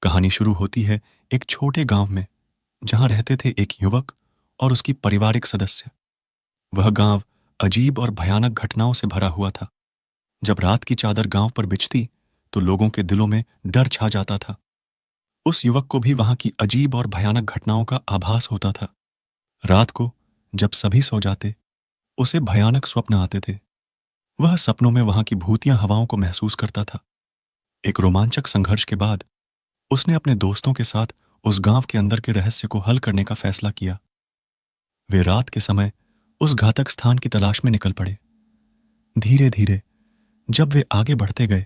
कहानी शुरू होती है एक छोटे गांव में, जहां रहते थे एक युवक और उसकी पारिवारिक सदस्य। वह गांव अजीब और भयानक घटनाओं से भरा हुआ था। जब रात की चादर गांव पर बिछती तो लोगों के दिलों में डर छा जाता था। उस युवक को भी वहां की अजीब और भयानक घटनाओं का आभास होता था। रात को जब सभी सो जाते, उसे भयानक स्वप्न आते थे। वह सपनों में वहां की भूतिया हवाओं को महसूस करता था। एक रोमांचक संघर्ष के बाद उसने अपने दोस्तों के साथ उस गांव के अंदर के रहस्य को हल करने का फैसला किया। वे रात के समय उस घातक स्थान की तलाश में निकल पड़े। धीरे धीरे जब वे आगे बढ़ते गए,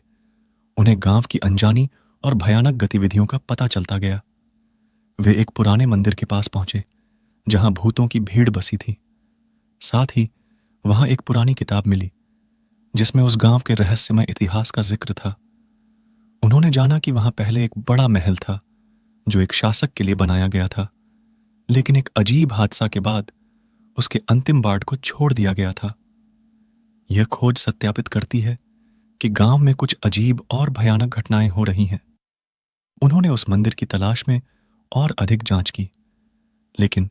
उन्हें गांव की अनजानी और भयानक गतिविधियों का पता चलता गया। वे एक पुराने मंदिर के पास पहुंचे, जहां भूतों की भीड़ बसी थी। साथ ही वहां एक पुरानी किताब मिली, जिसमें उस गांव के रहस्यमय इतिहास का जिक्र था। उन्होंने जाना कि वहां पहले एक बड़ा महल था, जो एक शासक के लिए बनाया गया था, लेकिन एक अजीब हादसा के बाद उसके अंतिम वार्ड को छोड़ दिया गया था। यह खोज सत्यापित करती है कि गांव में कुछ अजीब और भयानक घटनाएं हो रही हैं। उन्होंने उस मंदिर की तलाश में और अधिक जांच की, लेकिन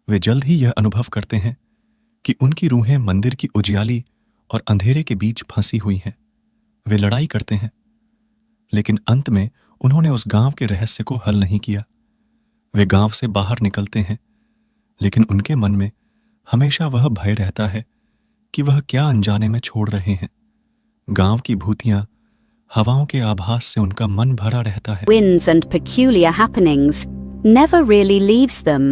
वे जल्द ही यह अनुभव करते हैं कि उनकी रूहें मंदिर की उजियाली और अंधेरे के बीच फंसी हुई हैं। वे लड़ाई करते हैं, लेकिन अंत में उन्होंने उस गांव के रहस्य को हल नहीं किया। वे गांव से बाहर निकलते हैं, लेकिन उनके मन में हमेशा वह भय रहता है कि वह क्या अनजाने में छोड़ रहे हैं। गांव की भूतियां हवाओं के आभास से उनका मन भरा रहता है। Winds and peculiar happenings never really leaves them.